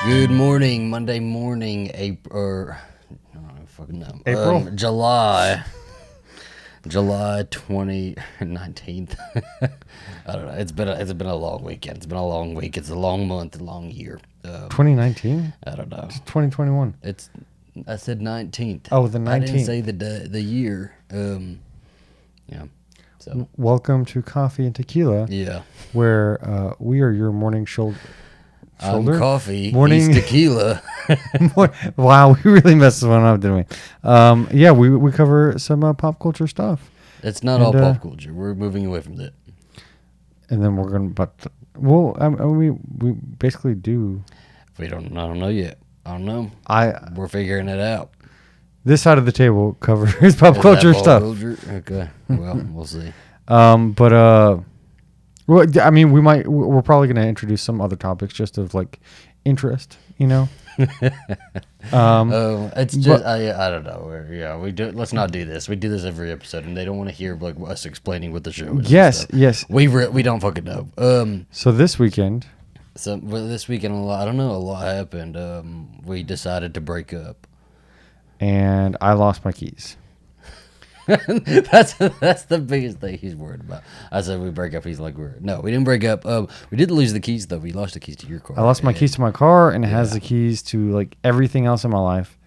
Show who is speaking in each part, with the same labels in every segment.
Speaker 1: Good morning, Monday morning, April. I don't fucking know.
Speaker 2: April?
Speaker 1: July 19th. I don't know. It's been a long weekend. It's been a long week. It's a long month, a long year.
Speaker 2: 2019?
Speaker 1: I don't know.
Speaker 2: It's 2021.
Speaker 1: I said 19th.
Speaker 2: Oh, the
Speaker 1: I didn't
Speaker 2: 19th.
Speaker 1: say the year. Yeah. So
Speaker 2: Welcome to Coffee and Tequila,
Speaker 1: yeah.
Speaker 2: where we are your morning shoulder.
Speaker 1: I'm coffee.
Speaker 2: Morning
Speaker 1: He's tequila.
Speaker 2: Wow, we really messed this one up, didn't we? Yeah, we cover some pop culture stuff.
Speaker 1: It's not all pop culture. We're moving away from that.
Speaker 2: And then we're going to... we basically do...
Speaker 1: I don't know yet. I don't know. We're figuring it out.
Speaker 2: This side of the table covers pop
Speaker 1: Is
Speaker 2: culture
Speaker 1: that pop
Speaker 2: stuff.
Speaker 1: culture? Okay. Well, we'll see.
Speaker 2: Well, I mean, we're probably going to introduce some other topics just of like interest, you know?
Speaker 1: It's just, I don't know. We do. Let's not do this. We do this every episode, and they don't want to hear like us explaining what the show is.
Speaker 2: Yes.
Speaker 1: We don't fucking know.
Speaker 2: So this weekend,
Speaker 1: this weekend, a lot happened. We decided to break up.
Speaker 2: and I lost my keys.
Speaker 1: That's the biggest thing he's worried about. I said we break up. He's like, no, we didn't break up. We did lose the keys though. We lost the keys to your car.
Speaker 2: I lost my keys to my car, and it has the keys to like everything else in my life.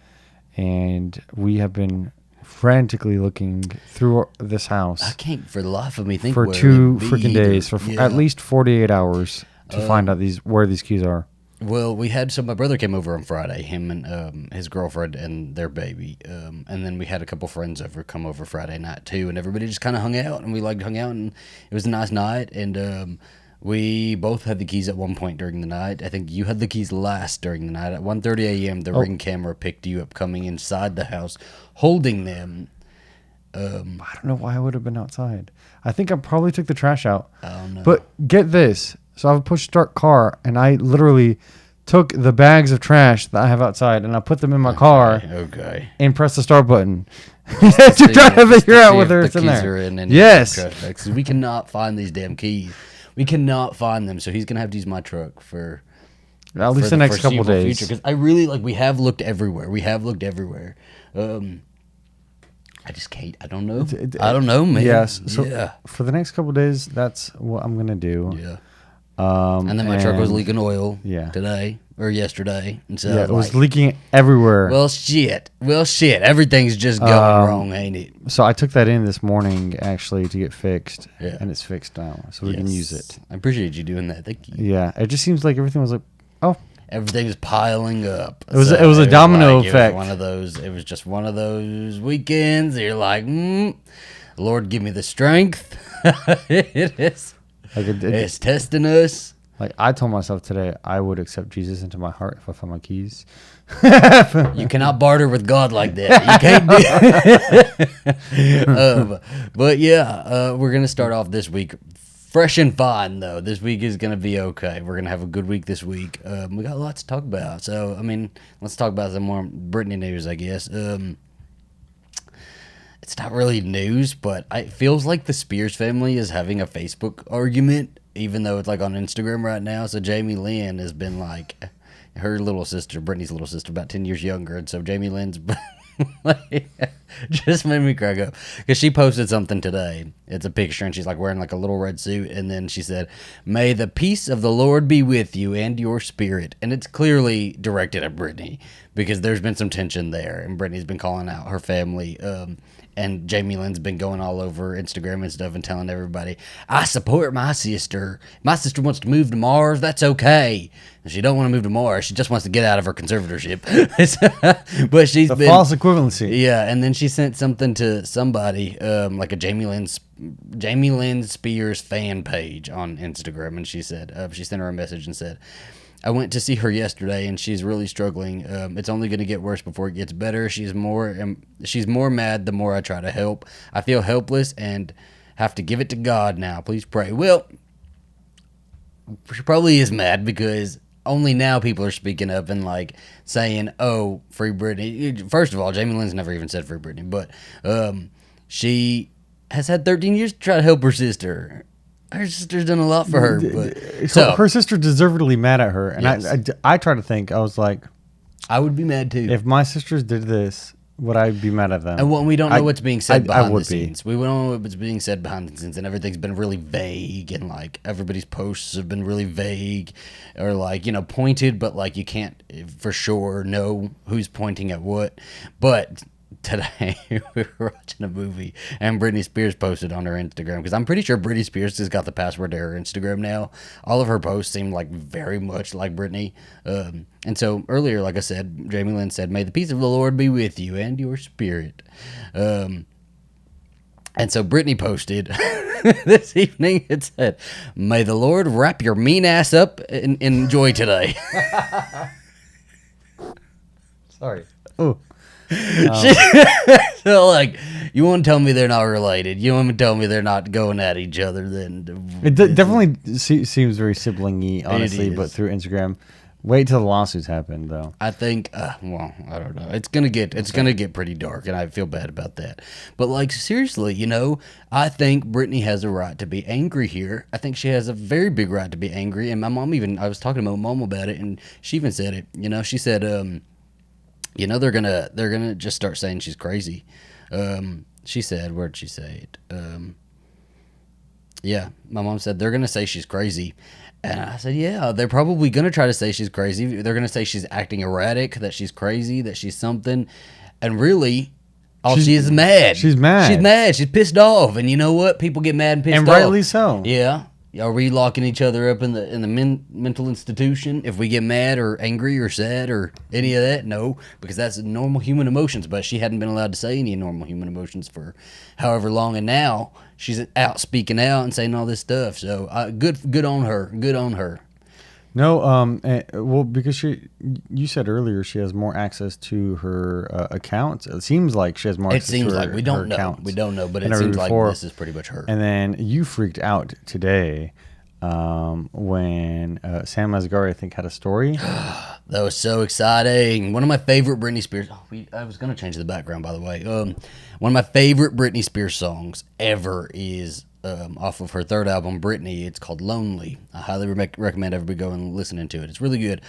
Speaker 2: And we have been frantically looking through this house.
Speaker 1: I can't for the life of me think
Speaker 2: for
Speaker 1: where
Speaker 2: 2
Speaker 1: it would be
Speaker 2: freaking days, for
Speaker 1: either.
Speaker 2: at least 48 hours to find out where these keys are.
Speaker 1: Well, my brother came over on Friday, him and his girlfriend and their baby. And then we had a couple friends come over Friday night too, and everybody just kind of hung out, and we hung out, and it was a nice night. And we both had the keys at one point during the night. I think you had the keys last during the night. At 1:30 a.m., the Ring camera picked you up coming inside the house, holding them.
Speaker 2: I don't know why I would have been outside. I think I probably took the trash out.
Speaker 1: I don't know.
Speaker 2: But get this. So I have a push start car, and I literally took the bags of trash that I have outside, and I put them in my car and pressed the start button to try to figure out whether it's in there. Yes.
Speaker 1: Because we cannot find these damn keys. We cannot find them, so he's going to have to use my truck for
Speaker 2: at least the next couple days.
Speaker 1: Because I really, we have looked everywhere. I just can't. I don't know. I don't know, man.
Speaker 2: Yes. So for the next couple days, that's what I'm going to do.
Speaker 1: Yeah. And then my truck was leaking oil today or yesterday. And so
Speaker 2: it was leaking everywhere.
Speaker 1: Well, shit. Everything's just going wrong, ain't it?
Speaker 2: So I took that in this morning, actually, to get fixed. Yeah. And it's fixed now, so we can use it.
Speaker 1: I appreciate you doing that. Thank you.
Speaker 2: Yeah. It just seems like everything was like,
Speaker 1: everything's piling up.
Speaker 2: It was a domino effect.
Speaker 1: It was just one of those weekends. You're like, Lord, give me the strength. It is. It's testing us.
Speaker 2: Like I told myself today, I would accept Jesus into my heart if I found my keys.
Speaker 1: You cannot barter with God like that. You can't do. But yeah, we're gonna start off this week fresh and fine. Though this week is gonna be okay. We're gonna have a good week this week. We got lots to talk about. So I mean, let's talk about some more Britney news, I guess. It's not really news, but it feels like the Spears family is having a Facebook argument, even though it's like on Instagram right now. So Jamie Lynn has been like, her little sister, Britney's little sister, about 10 years younger. And so Jamie Lynn's just made me crack up because she posted something today. It's a picture, and she's like wearing like a little red suit. And then she said, "May the peace of the Lord be with you and your spirit." And it's clearly directed at Britney because there's been some tension there. And Britney's been calling out her family. And Jamie Lynn's been going all over Instagram and stuff and telling everybody, "I support my sister. My sister wants to move to Mars. That's okay. And she don't want to move to Mars. She just wants to get out of her conservatorship." But she's been
Speaker 2: false equivalency.
Speaker 1: Yeah, and then she sent something to somebody, like a Jamie Lynn Spears fan page on Instagram, and she said she sent her a message and said, "I went to see her yesterday, and she's really struggling. It's only going to get worse before it gets better. She's more mad the more I try to help. I feel helpless and have to give it to God now. Please pray." Well, she probably is mad because only now people are speaking up and like saying, "Oh, free Britney." First of all, Jamie Lynn's never even said free Britney, but she has had 13 years to try to help her sister. her sister's done a lot for her. But so
Speaker 2: her sister deservedly mad at her, and
Speaker 1: yes.
Speaker 2: I try to think. I was like,
Speaker 1: I would be mad too
Speaker 2: if my sisters did this. Would I be mad at them?
Speaker 1: And we don't know what's being said behind the
Speaker 2: be.
Speaker 1: scenes. We don't know what's being said behind the scenes, and everything's been really vague, and like everybody's posts have been really vague, or like pointed, but like you can't for sure know who's pointing at what. But today we were watching a movie, and Britney Spears posted on her Instagram, because I'm pretty sure Britney Spears has got the password to her Instagram now. All of her posts seem like very much like Britney. And so earlier, like I said, Jamie Lynn said, "May the peace of the Lord be with you and your spirit." And so Britney posted this evening, it said, "May the Lord wrap your mean ass up and enjoy today."
Speaker 2: Sorry. Oh.
Speaker 1: So like, you want to tell me they're not related? You want to tell me they're not going at each other? Then
Speaker 2: it definitely seems very sibling-y, honestly. But through Instagram, wait till the lawsuits happen, though.
Speaker 1: I think, well, I don't know. It's gonna get pretty dark, and I feel bad about that. But like, seriously, I think Britney has a right to be angry here. I think she has a very big right to be angry. And my mom I was talking to my mom about it, and she even said it. She said, they're gonna just start saying she's crazy. She said, where'd she say it? Yeah, my mom said they're gonna say she's crazy, and I said, yeah, they're probably gonna try to say she's crazy. They're gonna say she's acting erratic, that she's crazy, that she's something, and really, she is mad.
Speaker 2: She's mad.
Speaker 1: She's mad. She's pissed off, and you know what? People get mad and pissed off,
Speaker 2: and rightly so.
Speaker 1: Yeah. Are we locking each other up in the mental institution if we get mad or angry or sad or any of that? No, because that's normal human emotions. But she hadn't been allowed to say any normal human emotions for however long, and now she's out speaking out and saying all this stuff. So good on her. Good on her.
Speaker 2: No, well, because you said earlier she has more access to her accounts. It seems like she has more access to her accounts. It seems like
Speaker 1: we don't know.
Speaker 2: Accounts
Speaker 1: we don't know, but it seems like this is pretty much her.
Speaker 2: And then you freaked out today when Sam Asghari, I think, had a story.
Speaker 1: That was so exciting. One of my favorite Britney Spears. I was going to change the background, by the way. One of my favorite Britney Spears songs ever is off of her third album, Britney. It's called Lonely. I highly recommend everybody go and listen to it. It's really good.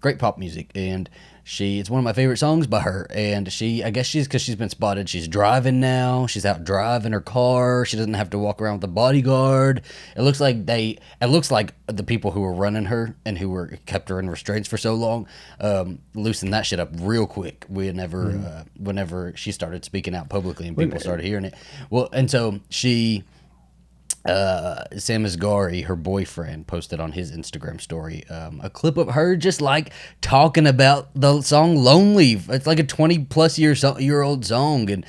Speaker 1: Great pop music, and it's one of my favorite songs by her. And I guess because she's been spotted, she's driving now. She's out driving her car. She doesn't have to walk around with a bodyguard. It looks like the people who were running her and who were kept her in restraints for so long loosened that shit up real quick. Whenever she started speaking out publicly and people started hearing it. Well, and so Sam Asghari, her boyfriend, posted on his Instagram story a clip of her just like talking about the song "Lonely." It's like a 20+ year old song, and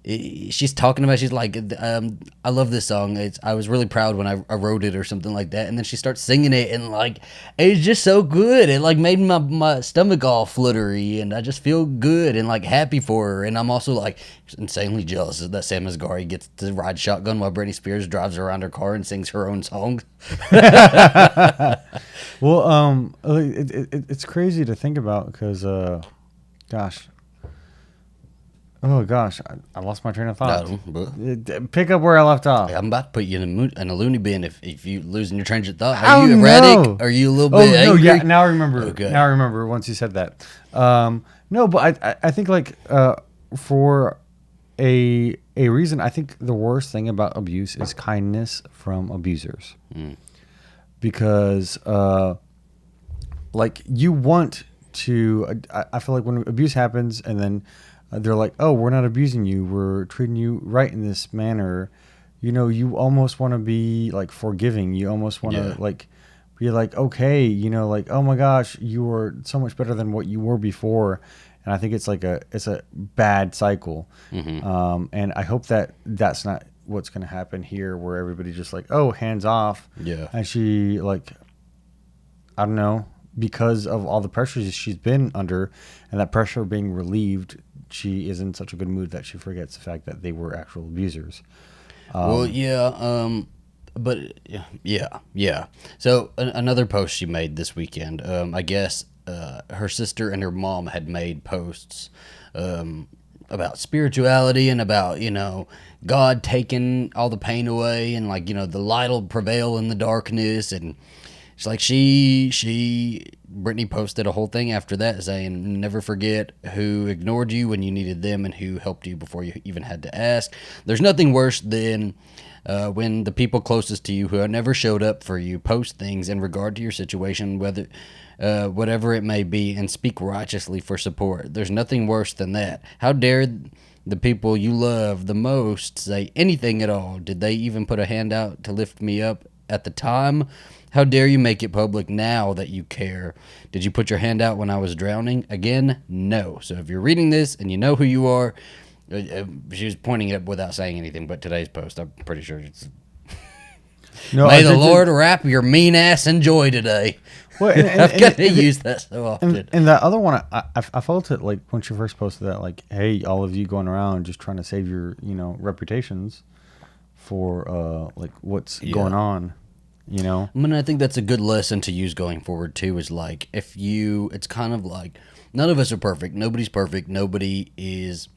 Speaker 1: she's talking about, she's like, I love this song. I was really proud when I wrote it or something like that. And then she starts singing it, and like, it's just so good. It like made my stomach all fluttery, and I just feel good and like happy for her. And I'm also like insanely jealous that Sam Asghari gets to ride shotgun while Britney Spears drives around her car and sings her own songs.
Speaker 2: Well, it's crazy to think about because, gosh. Oh gosh, I lost my train of thought. No, pick up where I left off.
Speaker 1: I'm about to put you in a loony bin if you losing your train of thought. Are you erratic? No. Are you a little bit angry?
Speaker 2: Yeah, now I remember. Okay. Now I remember once you said that. No, but I think like for a reason, I think the worst thing about abuse is kindness from abusers. Because like you want to, I feel like when abuse happens and then they're like, oh, we're not abusing you, we're treating you right in this manner. You almost want to be like forgiving. You almost want to like be like, okay, like, oh my gosh, you were so much better than what you were before. And I think it's like it's a bad cycle. Mm-hmm. And I hope that that's not what's going to happen here, where everybody just like, oh, hands off.
Speaker 1: Yeah.
Speaker 2: And she like, I don't know, because of all the pressures she's been under and that pressure being relieved, she is in such a good mood that she forgets the fact that they were actual abusers.
Speaker 1: But yeah. So another post she made this weekend, I guess her sister and her mom had made posts spirituality and about, God taking all the pain away, and like, the light will prevail in the darkness. And it's like Brittany posted a whole thing after that saying, never forget who ignored you when you needed them and who helped you before you even had to ask. There's nothing worse than when the people closest to you who have never showed up for you post things in regard to your situation, whatever it may be, and speak righteously for support. There's nothing worse than that. How dare the people you love the most say anything at all? Did they even put a hand out to lift me up at the time? How dare you make it public now that you care? Did you put your hand out when I was drowning? Again, no. So if you're reading this and you know who you are, she was pointing it up without saying anything, but today's post, I'm pretty sure it's... No, May the Lord wrap your mean ass in joy today. Well, I've got to use that so often.
Speaker 2: And that other one, I felt it like when she first posted that, like, hey, all of you going around just trying to save your, reputations for like what's going on. I
Speaker 1: mean, I think that's a good lesson to use going forward too, is like, it's kind of like, none of us are perfect. Nobody's perfect. Nobody is,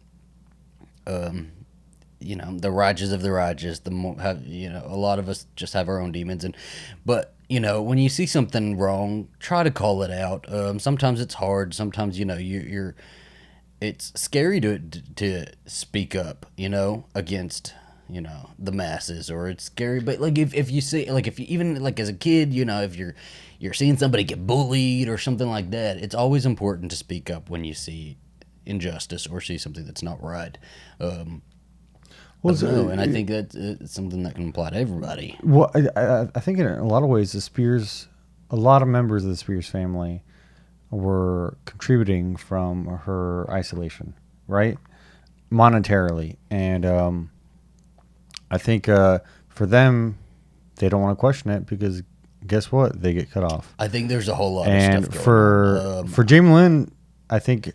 Speaker 1: the righteous of the righteous. A lot of us just have our own demons. But when you see something wrong, try to call it out. Sometimes it's hard. Sometimes, it's scary to speak up, against, the masses, or it's scary. But like if you see, like if you even like as a kid, if you're seeing somebody get bullied or something like that, it's always important to speak up when you see injustice or see something that's not right. And I think that's something that can apply to everybody.
Speaker 2: Well, I think in a lot of ways, a lot of members of the Spears family were contributing from her isolation, right? Monetarily. And I think for them, they don't want to question it because guess what? They get cut off.
Speaker 1: I think there's a whole lot of stuff going on.
Speaker 2: And for Jamie Lynn, I think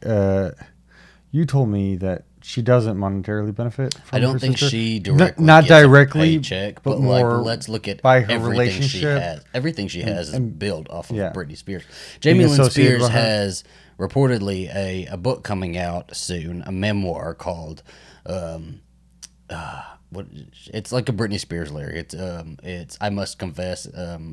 Speaker 2: you told me that she doesn't monetarily benefit from
Speaker 1: I don't
Speaker 2: her
Speaker 1: think
Speaker 2: sister.
Speaker 1: she directly
Speaker 2: not
Speaker 1: gets
Speaker 2: directly,
Speaker 1: a paycheck, but
Speaker 2: more
Speaker 1: like, let's look at
Speaker 2: by her
Speaker 1: everything
Speaker 2: relationship.
Speaker 1: she has. Everything she has is built off of Britney Spears.
Speaker 2: Being
Speaker 1: Jamie Lynn
Speaker 2: associated
Speaker 1: Spears
Speaker 2: with her.
Speaker 1: has reportedly a book coming out soon, a memoir called it's like a Britney Spears lyric. It's I must confess,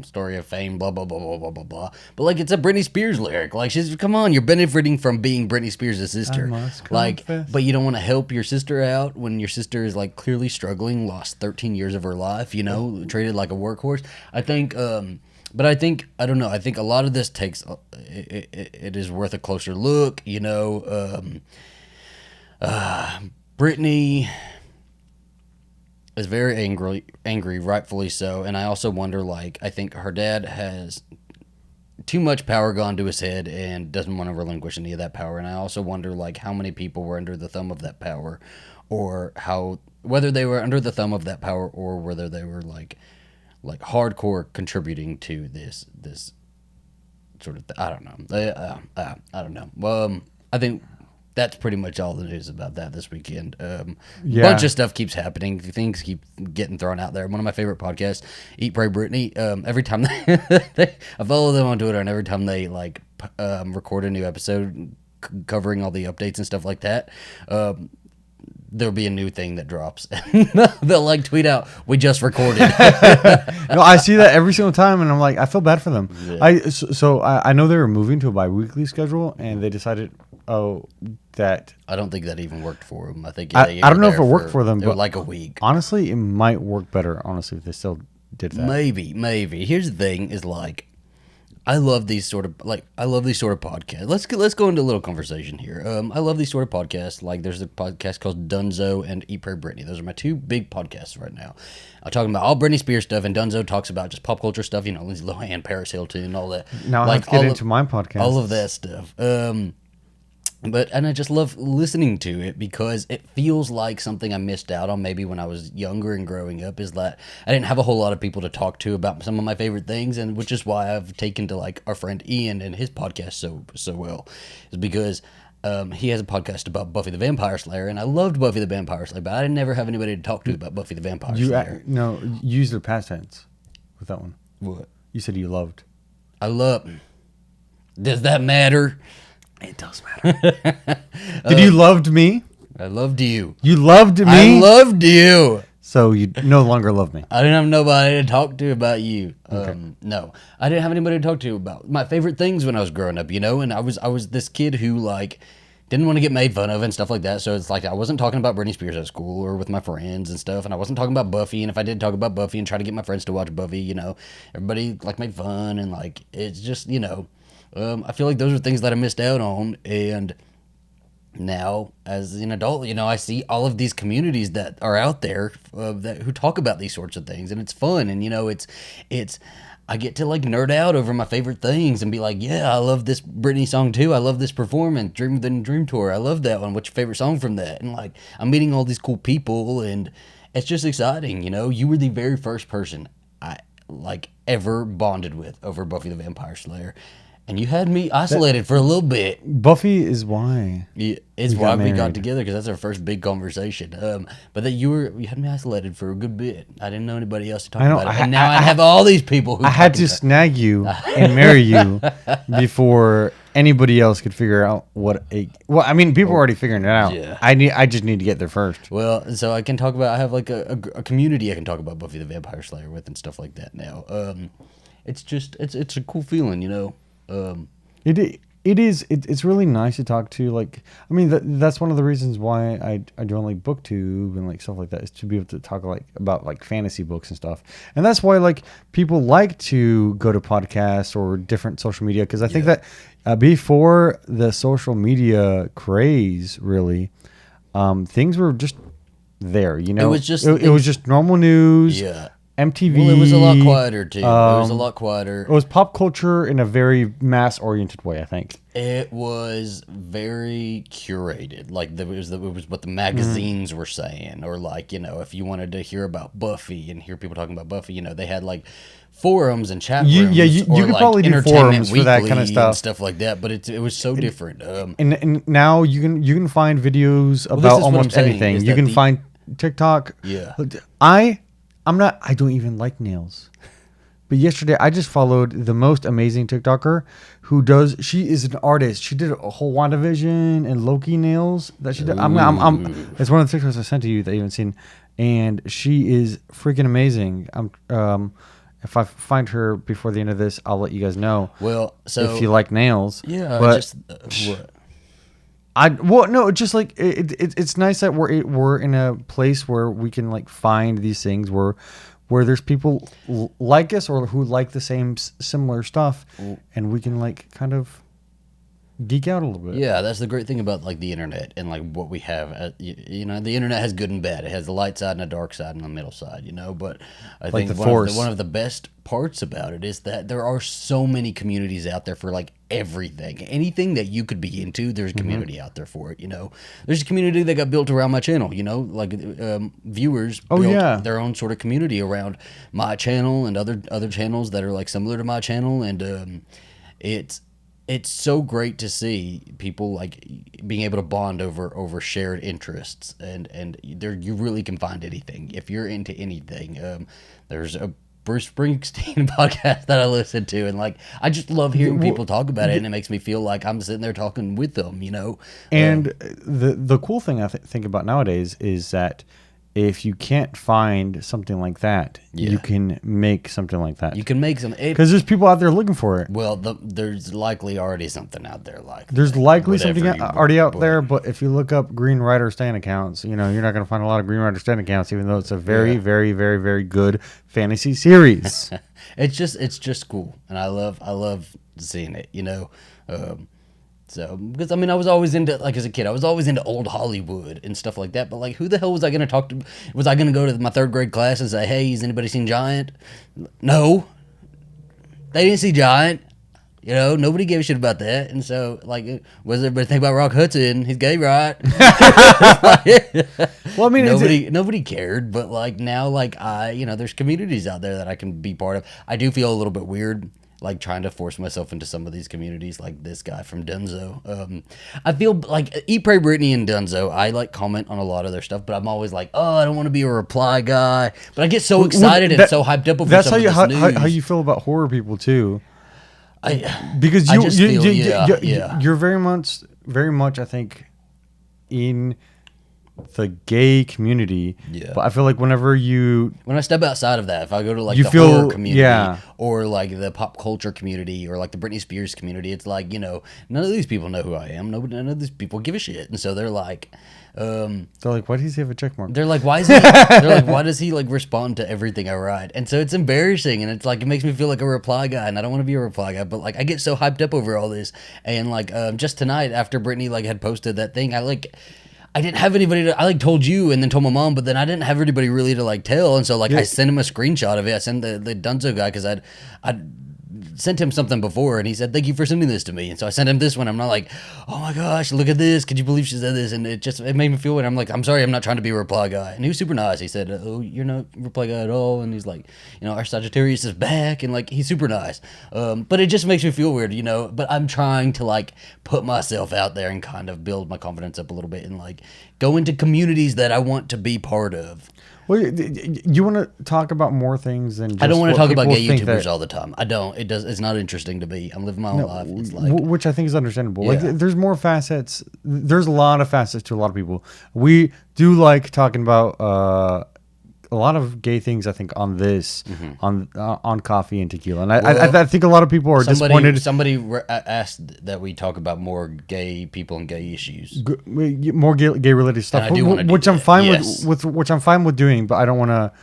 Speaker 1: story of fame, blah blah blah blah blah blah blah. But like, it's a Britney Spears lyric. Like, come on, you're benefiting from being Britney Spears' sister.
Speaker 2: I must
Speaker 1: like,
Speaker 2: confess.
Speaker 1: but you don't want to help your sister out when your sister is like clearly struggling, lost 13 years of her life. Treated like a workhorse. I think. But I think, I don't know, I think a lot of this takes, it is worth a closer look, Britney is very angry, rightfully so, and I also wonder, like, I think her dad has too much power gone to his head and doesn't want to relinquish any of that power, and I also wonder, like, how many people were under the thumb of that power, or whether they were under the thumb of that power, or whether they were, like hardcore contributing to this sort of I don't know. I don't know. I think that's pretty much all the news about that this weekend. Bunch of stuff keeps happening. Things keep getting thrown out there. One of my favorite podcasts, Eat, Pray, Britney. Every time I follow them on Twitter, and every time they record a new episode covering all the updates and stuff like that, there'll be a new thing that drops. They'll tweet out, "We just recorded."
Speaker 2: No, I see that every single time, and I'm like, I feel bad for them. Yeah. I know they were moving to a bi-weekly schedule, and they decided, that
Speaker 1: I don't think that even worked for them. I think
Speaker 2: I don't know if it worked for them, but
Speaker 1: like a week.
Speaker 2: Honestly, it might work better. Honestly, if they still did that.
Speaker 1: Maybe. Here's the thing: is I love these sort of podcasts. Let's go into a little conversation here. I love these sort of podcasts. Like, there's a podcast called Dunzo and Eat, Pray, Britney. Those are my two big podcasts right now. I'm talking about all Britney Spears stuff, and Dunzo talks about just pop culture stuff. Lindsay Lohan, Paris Hilton, and all that.
Speaker 2: Now I have to get into my podcast.
Speaker 1: All of that stuff. And I just love listening to it because it feels like something I missed out on maybe when I was younger and growing up, is that I didn't have a whole lot of people to talk to about some of my favorite things, and which is why I've taken to our friend Ian and his podcast so well, is because he has a podcast about Buffy the Vampire Slayer, and I loved Buffy the Vampire Slayer, but I didn't never have anybody to talk to about Buffy the Vampire Slayer.
Speaker 2: No, you used the past tense with that one.
Speaker 1: What?
Speaker 2: You said you loved.
Speaker 1: I love. Does that matter?
Speaker 2: It does matter. Did you loved me?
Speaker 1: I loved you.
Speaker 2: You loved me?
Speaker 1: I loved you.
Speaker 2: So you no longer love me.
Speaker 1: I didn't have nobody to talk to about you.
Speaker 2: Okay.
Speaker 1: No, I didn't have anybody to talk to about my favorite things when I was growing up, and I was this kid who like didn't want to get made fun of and stuff like that. So it's like I wasn't talking about Britney Spears at school or with my friends and stuff, and I wasn't talking about Buffy. And if I did talk about Buffy and try to get my friends to watch Buffy, everybody like made fun and like it's just I feel like those are things that I missed out on. And now as an adult, I see all of these communities that are out there who talk about these sorts of things, and it's fun. And it's I get to like nerd out over my favorite things and be like, yeah, I love this Britney song too. I love this performance, Dream Within a Dream Tour. I love that one. What's your favorite song from that? And like I'm meeting all these cool people, and it's just exciting. You were the very first person I like ever bonded with over Buffy the Vampire Slayer. And you had me isolated for a little bit.
Speaker 2: Buffy is why.
Speaker 1: Yeah, it's why we got together, because that's our first big conversation. But that you had me isolated for a good bit. I didn't know anybody else to talk about it. And now I have all these people who
Speaker 2: I had to snag you and marry you before anybody else could figure out what a... Well, I mean, people are already figuring it out. Yeah. I just need to get there first.
Speaker 1: Well, so I can talk about... I have like a community I can talk about Buffy the Vampire Slayer with and stuff like that now. It's just... It's a cool feeling,
Speaker 2: It's really nice to talk to. Like, I mean, that's one of the reasons why I joined like BookTube and like stuff like that, is to be able to talk like about like fantasy books and stuff. And that's why like people like to go to podcasts or different social media, because I think that before the social media craze, really, things were just there. It was just normal news.
Speaker 1: Yeah.
Speaker 2: MTV.
Speaker 1: Well, it was a lot quieter too. It was a lot quieter.
Speaker 2: It was pop culture in a very mass-oriented way, I think.
Speaker 1: It was very curated. Like it was what the magazines were saying, or like if you wanted to hear about Buffy and hear people talking about Buffy, they had like forums and chat rooms.
Speaker 2: You could
Speaker 1: like
Speaker 2: probably do forums for that kind of
Speaker 1: stuff like that. But it was so different.
Speaker 2: And now you can find videos about almost anything. You can find TikTok.
Speaker 1: Yeah.
Speaker 2: I don't even like nails. But yesterday I just followed the most amazing TikToker she is an artist. She did a whole WandaVision and Loki nails that she did. It's one of the TikToks I sent to you that you haven't seen. And she is freaking amazing. If I find her before the end of this, I'll let you guys know.
Speaker 1: Well, so
Speaker 2: if you like nails.
Speaker 1: Yeah,
Speaker 2: but just like it's nice that we're in a place where we can like find these things where there's people like us or who like the similar stuff, and we can like kind of geek out a little bit.
Speaker 1: Yeah, that's the great thing about like the internet and like what we have. The internet has good and bad. It has the light side and a dark side and a middle side. But I think one of the best parts about it is that there are so many communities out there for like everything, anything that you could be into. There's a community out there for it. There's a community that got built around my channel. Like viewers built their own sort of community around my channel and other channels that are like similar to my channel, and it's so great to see people like being able to bond over shared interests, and there you really can find anything if you're into anything. There's a Bruce Springsteen podcast that I listen to, and like I just love hearing people talk about it, and it makes me feel like I'm sitting there talking with them,
Speaker 2: And the cool thing I think about nowadays is that if you can't find something like that, you can make something like that.
Speaker 1: You can make some,
Speaker 2: because there's people out there looking for it.
Speaker 1: Well, there's likely already something out there like.
Speaker 2: There's likely something already out there, but if you look up Green Rider Stan accounts, you're not going to find a lot of Green Rider Stan accounts, even though it's a very, very, very, very good fantasy series.
Speaker 1: It's just cool, and I love seeing it. So, because I mean, I was always into, like as a kid, I was always into old Hollywood and stuff like that. But like, who the hell was I going to talk to? Was I going to go to my third grade class and say, "Hey, has anybody seen Giant?" No, they didn't see Giant. Nobody gave a shit about that. And so, like, what does everybody think about Rock Hudson? He's gay, right? Well, I mean, nobody cared. But like now, like there's communities out there that I can be part of. I do feel a little bit weird, like trying to force myself into some of these communities, like this guy from Dunzo. I feel like Eat, Pray, Britney and Dunzo, I like comment on a lot of their stuff, but I'm always like, I don't want to be a reply guy. But I get so excited and so hyped up over
Speaker 2: that's
Speaker 1: some of this news.
Speaker 2: How you feel about horror people too. Because you're very much I think in the gay community.
Speaker 1: Yeah.
Speaker 2: But I feel like when
Speaker 1: I step outside of that, if I go to like
Speaker 2: you
Speaker 1: the
Speaker 2: feel-
Speaker 1: horror community
Speaker 2: yeah.
Speaker 1: or like the pop culture community or like the Britney Spears community, it's like, you know, none of these people know who I am. None of these people give a shit. And so they're like,
Speaker 2: they're like, why does he have a check mark?
Speaker 1: they're like, why does he like respond to everything I write? And so it's embarrassing, and it's like it makes me feel like a reply guy, and I don't want to be a reply guy, but like I get so hyped up over all this, and like just tonight after Britney like had posted that thing, I didn't have anybody to, I like told you and then told my mom, but then I didn't have anybody really to like tell, and so like I sent him a screenshot of it. I sent the Dunzo guy because I'd sent him something before, and he said, thank you for sending this to me. And so I sent him this one. I'm not like, oh my gosh, look at this, could you believe she said this? And it made me feel weird. I'm like, I'm sorry, I'm not trying to be a reply guy. And he was super nice. He said, oh, you're not a reply guy at all. And he's like, you know, our Sagittarius is back, and like he's super nice. But it just makes me feel weird, you know. But I'm trying to like put myself out there and kind of build my confidence up a little bit and like go into communities that I want to be part of.
Speaker 2: Well, you want to talk about more things than just
Speaker 1: I don't want to talk about gay
Speaker 2: think
Speaker 1: YouTubers all the time. I don't. It's not interesting to me. I'm living my own life. It's like,
Speaker 2: which I think is understandable.
Speaker 1: Yeah.
Speaker 2: Like, there's more facets. There's a lot of facets to a lot of people. We do like talking about a lot of gay things. I think on this, on coffee and tequila, and I think a lot of people are disappointed.
Speaker 1: Somebody asked that we talk about more gay people and gay issues.
Speaker 2: More gay related stuff,
Speaker 1: And I do wanna do
Speaker 2: which I'm
Speaker 1: that,
Speaker 2: fine
Speaker 1: yes.
Speaker 2: with which I'm fine with doing, but I don't want to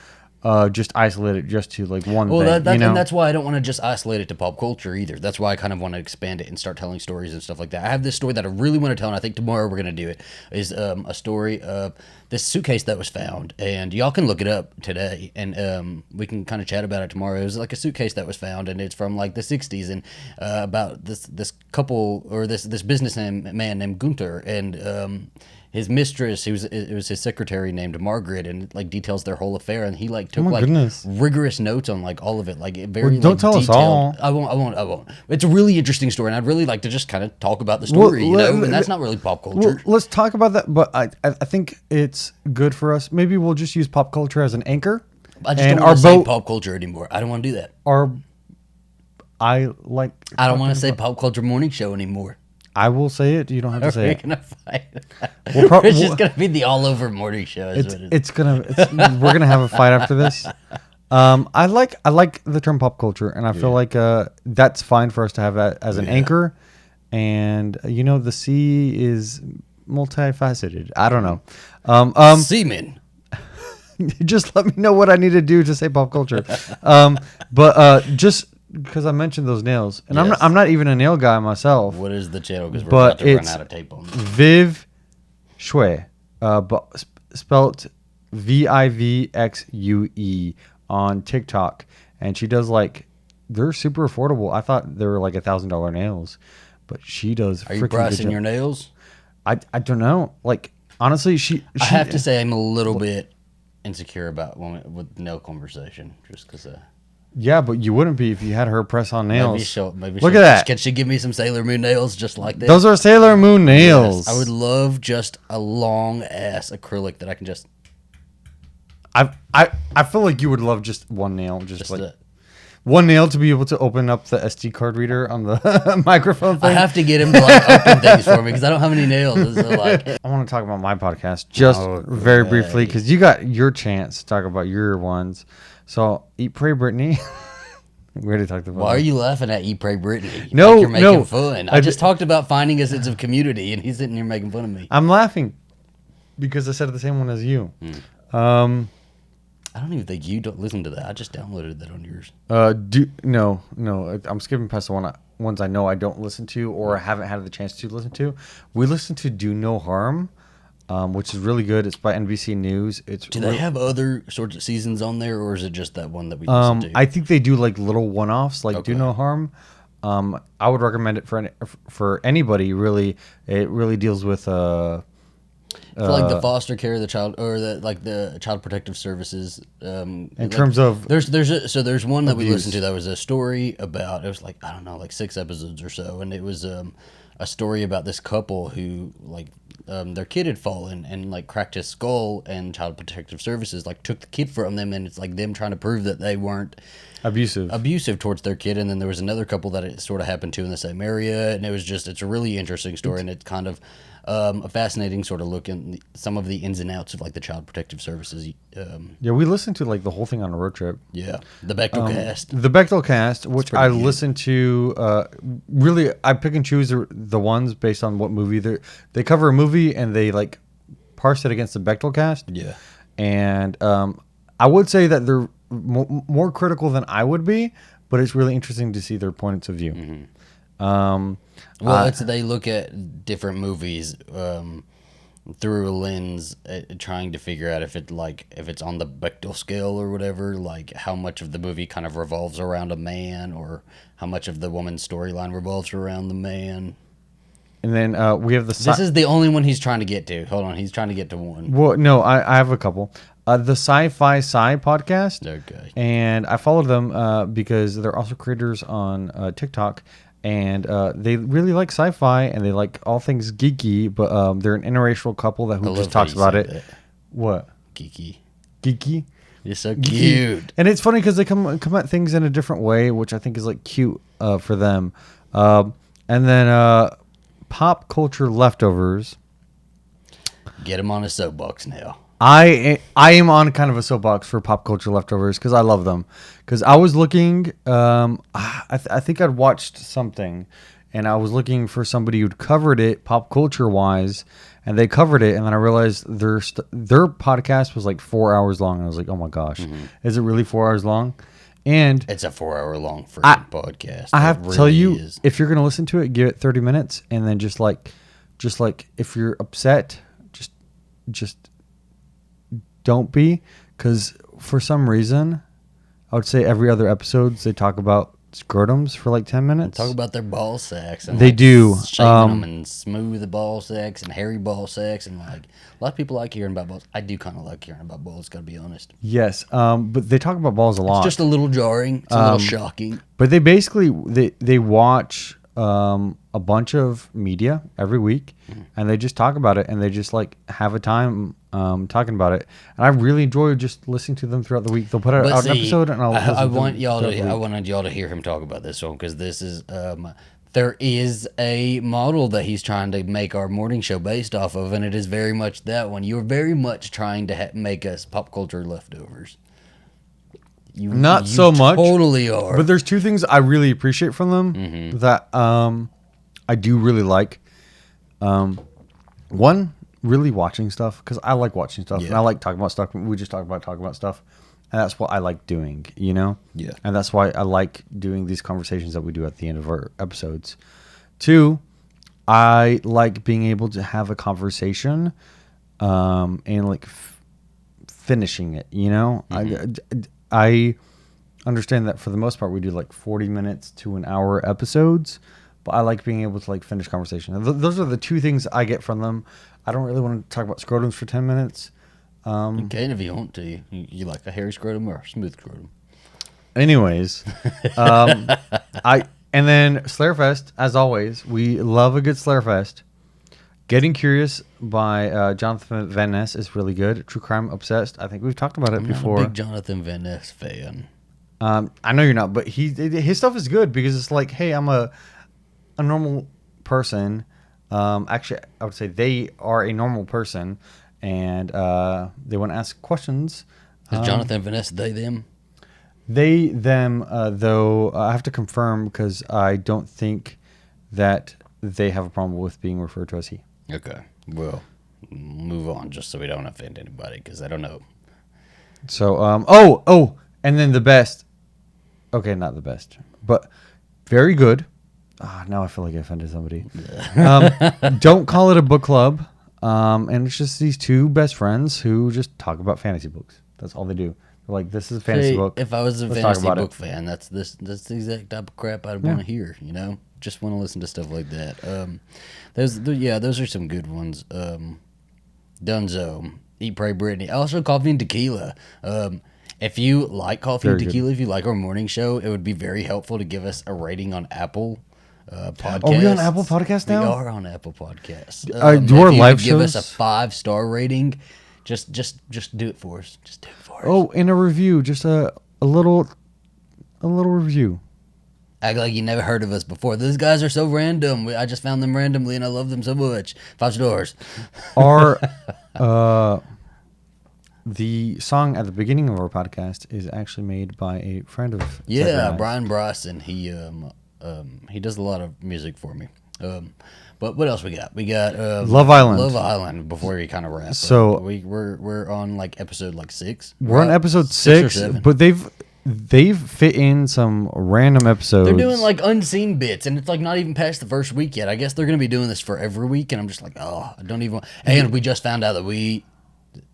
Speaker 2: just isolate it just to like one thing. You know?
Speaker 1: And that's why I don't want to just isolate it to pop culture either. That's why I kind of want to expand it and start telling stories and stuff like that. I have this story that I really want to tell, and I think tomorrow we're going to do it, is a story of this suitcase that was found. And y'all can look it up today, and we can kind of chat about it tomorrow. It was like a suitcase that was found, and it's from like the 60s, and about this couple, or this businessman named Gunther, and his mistress, it was his secretary named Margaret, and it, like details their whole affair, and he like took
Speaker 2: goodness.
Speaker 1: rigorous notes on like all of it, like very.
Speaker 2: Don't
Speaker 1: like,
Speaker 2: tell us
Speaker 1: detailed.
Speaker 2: all.
Speaker 1: I won't. It's a really interesting story, and I'd really like to just kind of talk about the story, you know. And that's not really pop culture.
Speaker 2: Well, let's talk about that, but I think it's good for us. Maybe we'll just use pop culture as an anchor.
Speaker 1: I just don't want to say pop culture anymore. I don't want to do that.
Speaker 2: I
Speaker 1: don't want to say pop culture morning show anymore.
Speaker 2: I will say it. You don't have to say
Speaker 1: We're
Speaker 2: it.
Speaker 1: gonna fight.
Speaker 2: We'll
Speaker 1: It's just gonna be the all over morning show.
Speaker 2: We're gonna have a fight after this. I like the term pop culture, and I feel like that's fine for us to have that as an anchor. And you know, the C is multifaceted. I don't know.
Speaker 1: Semen.
Speaker 2: Just let me know what I need to do to say pop culture. But just because I mentioned those nails, and I'm not even a nail guy myself.
Speaker 1: What is the channel? Because we're about to run out of tape on.
Speaker 2: Viv Xue, but spelt Vivxue on TikTok, and she does like, they're super affordable. I thought they were like $1,000 nails, but she does.
Speaker 1: Are you pricing your nails?
Speaker 2: I don't know. Like honestly,
Speaker 1: I have to say I'm a little bit insecure about with nail conversation, just because.
Speaker 2: Yeah, but you wouldn't be if you had her press on nails.
Speaker 1: Maybe
Speaker 2: Look at that.
Speaker 1: Can she give me some Sailor Moon nails just like that?
Speaker 2: Those are Sailor Moon nails.
Speaker 1: Yes, I would love just a long ass acrylic that I can just.
Speaker 2: I feel like you would love just one nail, just like one nail to be able to open up the SD card reader on the microphone thing.
Speaker 1: I have to get him to like open things for me because I don't have any nails. So like,
Speaker 2: I want to talk about my podcast just very briefly because you got your chance to talk about your ones. So, Eat, Pray, Britney. We already talked about.
Speaker 1: Why are you laughing at Eat, Pray, Britney?
Speaker 2: No,
Speaker 1: like you're making fun. I just
Speaker 2: d-
Speaker 1: talked about finding a sense of community, and he's sitting here making fun of me.
Speaker 2: I'm laughing because I said the same one as you.
Speaker 1: I don't even think you don't listen to that. I just downloaded that on yours.
Speaker 2: No. I'm skipping past the ones I know I don't listen to or haven't had the chance to listen to. We listen to Do No Harm, which is really good. It's by NBC News.
Speaker 1: Do they have other sorts of seasons on there, or is it just that one that we listen to?
Speaker 2: I think they do like little one-offs, like Do No Harm. I would recommend it for anybody. Really, it really deals with
Speaker 1: for like the foster care, the child, or the child protective services.
Speaker 2: In terms of
Speaker 1: there's one that we listened to that was a story about, it was like, I don't know, like 6 episodes or so, and it was a story about this couple who like their kid had fallen and like cracked his skull, and child protective services like took the kid from them, and it's like them trying to prove that they weren't
Speaker 2: abusive
Speaker 1: towards their kid, and then there was another couple that it sort of happened to in the same area, and it's a really interesting story, and it's kind of a fascinating sort of look in some of the ins and outs of like the Child Protective Services.
Speaker 2: Yeah, we listened to like the whole thing on a road trip.
Speaker 1: Yeah, the Bechtel cast.
Speaker 2: The Bechtel cast, which I listened to. Really, I pick and choose the ones based on what movie they cover a movie and they like parse it against the Bechtel cast.
Speaker 1: Yeah,
Speaker 2: and I would say that they're more critical than I would be, but it's really interesting to see their points of view.
Speaker 1: Mm-hmm. They look at different movies through a lens, trying to figure out if it's on the Bechdel scale or whatever, like how much of the movie kind of revolves around a man, or how much of the woman's storyline revolves around the man.
Speaker 2: And then we have
Speaker 1: This is the only one he's trying to get to. Hold on, he's trying to get to one.
Speaker 2: Well, no, I have a couple. The Sci-Fi Sci podcast.
Speaker 1: Okay.
Speaker 2: And I follow them because they're also creators on TikTok. And they really like sci-fi and they like all things geeky, but they're an interracial couple who just talks about it. That. What?
Speaker 1: Geeky.
Speaker 2: You're
Speaker 1: so cute.
Speaker 2: And it's funny because they come at things in a different way, which I think is like cute for them. And then Pop Culture Leftovers.
Speaker 1: Get him on a soapbox now.
Speaker 2: I am on kind of a soapbox for Pop Culture Leftovers because I love them. Because I was looking, I think I'd watched something, and I was looking for somebody who'd covered it pop culture wise, and they covered it, and then I realized their podcast was like 4 hours long, and I was like, oh my gosh, is it really 4 hours long? And
Speaker 1: it's a 4 hour long freaking podcast.
Speaker 2: I have to tell you, if you're gonna listen to it, give it 30 minutes, and then just like if you're upset, just don't be, because for some reason, I would say every other episode they talk about scrotums for like 10 minutes.
Speaker 1: Talk about their ball sacks. And
Speaker 2: they do.
Speaker 1: Shaving them and smooth ball sacks and hairy ball sacks. And like a lot of people like hearing about balls. I do kind of like hearing about balls, got to be honest.
Speaker 2: Yes. But they talk about balls a lot.
Speaker 1: It's just a little jarring. It's a little shocking.
Speaker 2: But they basically, they watch a bunch of media every week and they just talk about it and they just like have a time talking about it, and I really enjoy just listening to them throughout the week. They'll put out an episode, and
Speaker 1: I wanted y'all to hear him talk about this one because this is there is a model that he's trying to make our morning show based off of, and it is very much that one. You're very much trying to make us pop culture leftovers. You
Speaker 2: so much,
Speaker 1: totally are.
Speaker 2: But there's two things I really appreciate from them that I do really like. One, really watching stuff, because I like watching stuff and I like talking about stuff. We just talking about stuff, and that's what I like doing, and that's why I like doing these conversations that we do at the end of our episodes. Two, I like being able to have a conversation and like finishing it, I understand that for the most part we do like 40 minutes to an hour episodes, but I like being able to like finish conversation. Those are the two things I get from them. I don't really want to talk about scrotums for 10 minutes.
Speaker 1: You can if you want to. You like a hairy scrotum or a smooth scrotum?
Speaker 2: Anyways, and then Slayerfest, as always, we love a good Slayerfest. Getting Curious by Jonathan Van Ness is really good. True Crime Obsessed, I think we've talked about it before.
Speaker 1: I'm not a big Jonathan Van Ness fan.
Speaker 2: I know you're not, but his stuff is good because it's like, hey, I'm a normal person. Actually, I would say they are a normal person, and they want to ask questions.
Speaker 1: Is Jonathan Van Ness they, them?
Speaker 2: They, them, though I have to confirm because I don't think that they have a problem with being referred to as he.
Speaker 1: Okay. Well, move on just so we don't offend anybody because I don't know.
Speaker 2: So, and then the best. Okay, not the best, but very good. Now I feel like I offended somebody. Don't call it a book club. And it's just these two best friends who just talk about fantasy books. That's all they do. They're like, this is a fantasy book.
Speaker 1: If I was a fantasy book fan, that's the exact type of crap I'd want to hear, Just want to listen to stuff like that. Those are some good ones. Dunzo, Eat, Pray, Britney. Also, Coffee and Tequila. If you like Coffee and Tequila, if you like our morning show, it would be very helpful to give us a rating on Apple Podcasts.
Speaker 2: Are we on Apple Podcasts now?
Speaker 1: We are on Apple Podcasts.
Speaker 2: Do our live shows?
Speaker 1: Give us a 5-star rating. Just do it for us. Just do it for us.
Speaker 2: Oh, in a review, just a little a little review.
Speaker 1: Act like you never heard of us before. These guys are so random. I just found them randomly, and I love them so much. 5 stars.
Speaker 2: Our the song at the beginning of our podcast is actually made by a friend of
Speaker 1: Yeah,
Speaker 2: Zachary.
Speaker 1: Brian Bryson. He does a lot of music for me. But what else we got? We got
Speaker 2: Love Island.
Speaker 1: Love Island. Before we kind of wrap.
Speaker 2: So
Speaker 1: we're on like episode like 6.
Speaker 2: We're on episode 6, but they've fit in some random episodes.
Speaker 1: They're doing like unseen bits, and it's like not even past the first week yet. I guess they're gonna be doing this for every week, and I'm just like, oh, I don't even. And we just found out that we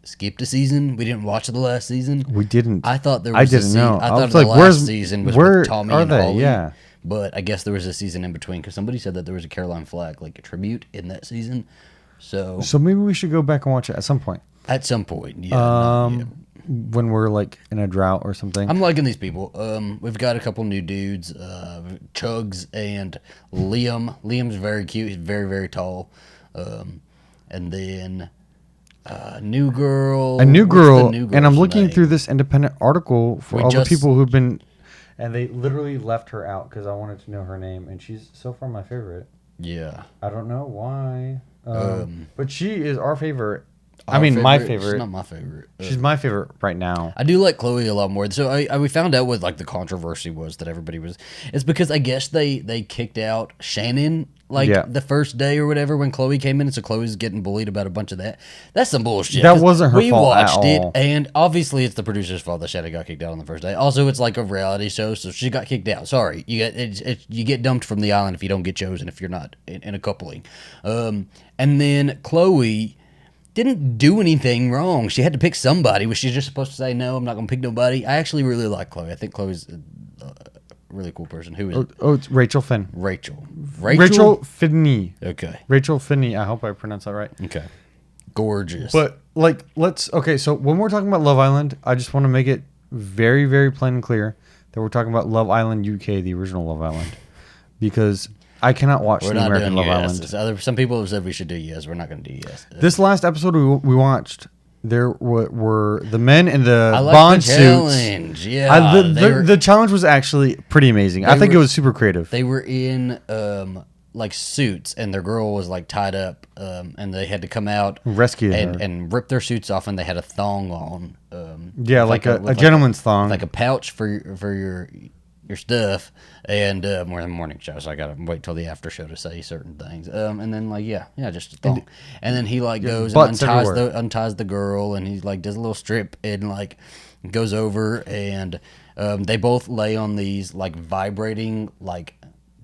Speaker 1: skipped a season. We didn't watch the last season.
Speaker 2: We didn't.
Speaker 1: I thought there was.
Speaker 2: I didn't know.
Speaker 1: I thought
Speaker 2: was
Speaker 1: the
Speaker 2: like,
Speaker 1: last season was with Tommy
Speaker 2: are
Speaker 1: and
Speaker 2: they?
Speaker 1: Holly.
Speaker 2: Yeah.
Speaker 1: But I guess there was a season in between because somebody said that there was a Caroline Flack like a tribute in that season. So
Speaker 2: maybe we should go back and watch it at some point.
Speaker 1: At some point, yeah.
Speaker 2: When we're like in a drought or something.
Speaker 1: I'm liking these people. We've got a couple new dudes, Chugs and Liam. Liam's very cute. He's very, very tall. And then new girl.
Speaker 2: A new girl. And I'm
Speaker 1: girl's
Speaker 2: looking
Speaker 1: name?
Speaker 2: through this independent article for all the
Speaker 1: just-
Speaker 2: people who've been, and they literally left her out because I wanted to know her name, and she's so far my favorite.
Speaker 1: Yeah.
Speaker 2: I don't know why. But she is our favorite. My favorite.
Speaker 1: She's not my favorite.
Speaker 2: She's my favorite right now.
Speaker 1: I do like Chloe a lot more. So we found out what like the controversy was that everybody was. It's because I guess they kicked out Shannon the first day or whatever when Chloe came in, and so Chloe's getting bullied about a bunch of that. That's some bullshit.
Speaker 2: That wasn't her
Speaker 1: we
Speaker 2: fault at
Speaker 1: watched it,
Speaker 2: all.
Speaker 1: and obviously it's the producer's fault that Shannon got kicked out on the first day. Also, it's like a reality show, so she got kicked out. Sorry, you get dumped from the island if you don't get chosen if you're not in a coupling. And then Chloe didn't do anything wrong. She had to pick somebody. Was she just supposed to say, no, I'm not going to pick nobody? I actually really like Chloe. I think Chloe's a really cool person. Who is it?
Speaker 2: Oh, it's Rachel Finn.
Speaker 1: Rachel
Speaker 2: Finney.
Speaker 1: Okay.
Speaker 2: Rachel Finney. I hope I pronounced that right.
Speaker 1: Okay. Gorgeous.
Speaker 2: But so when we're talking about Love Island, I just want to make it very, very plain and clear that we're talking about Love Island UK, the original Love Island, because I cannot watch the American Love Island.
Speaker 1: Some people have said we should do yes. We're not going to do yes.
Speaker 2: This last episode we watched, there were the men in the
Speaker 1: I like
Speaker 2: Bond
Speaker 1: the challenge.
Speaker 2: suits.
Speaker 1: Yeah.
Speaker 2: The challenge was actually pretty amazing. I think it was super creative.
Speaker 1: They were in like suits, and their girl was like tied up, and they had to come out
Speaker 2: rescue
Speaker 1: and rip their suits off, and they had a thong on.
Speaker 2: Like a gentleman's thong,
Speaker 1: like a pouch for your stuff, and more than morning show, so I gotta wait till the after show to say certain things. And then just a thong. And then he like goes and unties the girl, and he like does a little strip and like goes over, and they both lay on these like vibrating like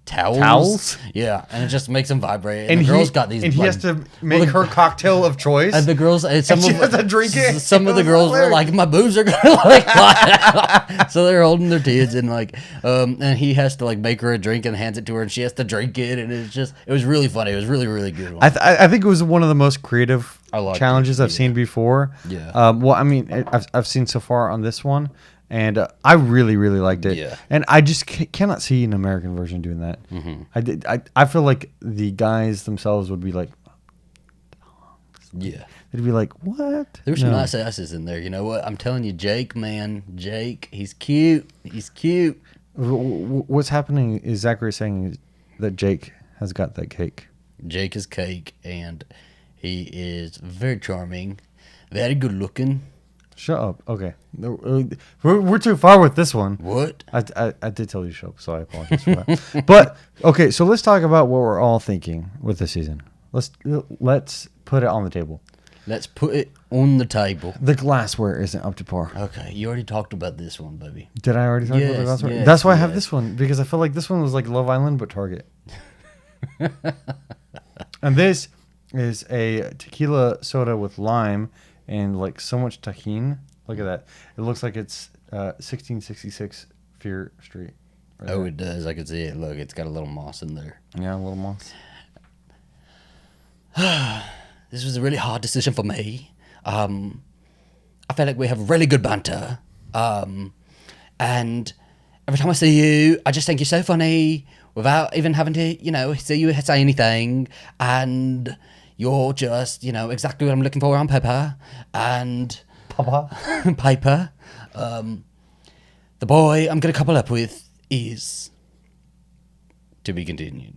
Speaker 1: towels. Yeah, and it just makes them vibrate. And the girl's got these.
Speaker 2: And he has to make her cocktail of choice.
Speaker 1: And the girls,
Speaker 2: she has to drink it.
Speaker 1: Some of the girls were like, "My boobs are gonna like fly out." So they're holding their tits, and like, and he has to like make her a drink and hands it to her, and she has to drink it, and it was really funny. It was really, really good one.
Speaker 2: I think it was one of the most creative challenges I've seen before.
Speaker 1: Yeah.
Speaker 2: Well, I mean, I've seen so far on this one. And I really, really liked it.
Speaker 1: Yeah.
Speaker 2: And I just cannot see an American version doing that.
Speaker 1: Mm-hmm.
Speaker 2: I feel like the guys themselves would be like,
Speaker 1: yeah.
Speaker 2: They'd be like, what?
Speaker 1: There's some nice asses in there. You know what? I'm telling you, Jake, man. Jake, he's cute. He's cute.
Speaker 2: What's happening is Zachary saying that Jake has got that cake.
Speaker 1: Jake is cake, and he is very charming, very good looking.
Speaker 2: Shut up. Okay. We're too far with this one.
Speaker 1: What?
Speaker 2: I did tell you to shut up, so I apologize for that. But, okay, so let's talk about what we're all thinking with this season. Let's put it on the table.
Speaker 1: Let's put it on the table.
Speaker 2: The glassware isn't up to par.
Speaker 1: Okay, you already talked about this one, baby.
Speaker 2: Did I already talk about the glassware?
Speaker 1: Yes,
Speaker 2: That's why I have this one, because I feel like this one was like Love Island, but Target. And this is a tequila soda with lime and like so much tahini. Look at that. It looks like it's 1666 Fear Street.
Speaker 1: Right there. It does. I can see it. Look, it's got a little moss in there.
Speaker 2: Yeah, a little moss.
Speaker 1: This was a really hard decision for me. I feel like we have really good banter. And every time I see you, I just think you're so funny without even having to, see you say anything. And you're just, exactly what I'm looking for on paper. And...
Speaker 2: Papa?
Speaker 1: paper. The boy I'm gonna couple up with is to be continued.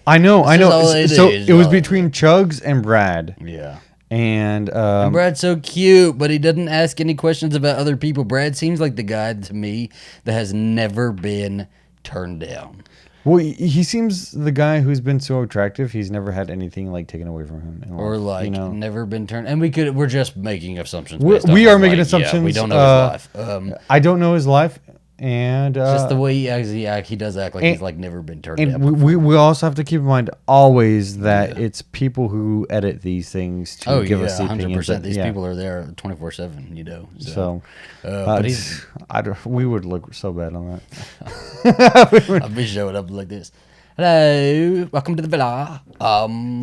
Speaker 2: I know. So it was
Speaker 1: y'all.
Speaker 2: between Chugs and Brad.
Speaker 1: Yeah.
Speaker 2: And
Speaker 1: Brad's so cute, but he doesn't ask any questions about other people. Brad seems like the guy to me that has never been turned down.
Speaker 2: Well, he seems the guy who's been so attractive. He's never had anything like taken away from him,
Speaker 1: Or like never been turned. And we're just making assumptions.
Speaker 2: We are making assumptions.
Speaker 1: Yeah, we don't know his life.
Speaker 2: I don't know his life, and
Speaker 1: just the way he does act like he's like never been turned down.
Speaker 2: And we also have to keep in mind always that it's people who edit these things to give us the
Speaker 1: 100%. These people are there 24/7. You know.
Speaker 2: So
Speaker 1: but
Speaker 2: we would look so bad on
Speaker 1: that. I'll be showing up like this. Hello, welcome to the villa.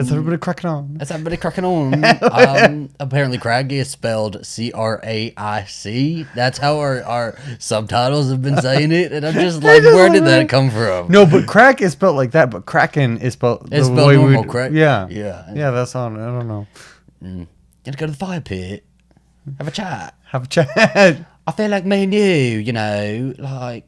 Speaker 2: Is everybody cracking on?
Speaker 1: Is everybody cracking on? Apparently, Craic is spelled Craic. That's how our subtitles have been saying it, and I'm just like, where did that come from?
Speaker 2: No, but crack is spelled like that, but Kraken is spelled
Speaker 1: the way normal crack.
Speaker 2: Yeah, that's on. I don't know.
Speaker 1: Gonna go to the fire pit, have a chat.
Speaker 2: I
Speaker 1: feel like me and you know, like.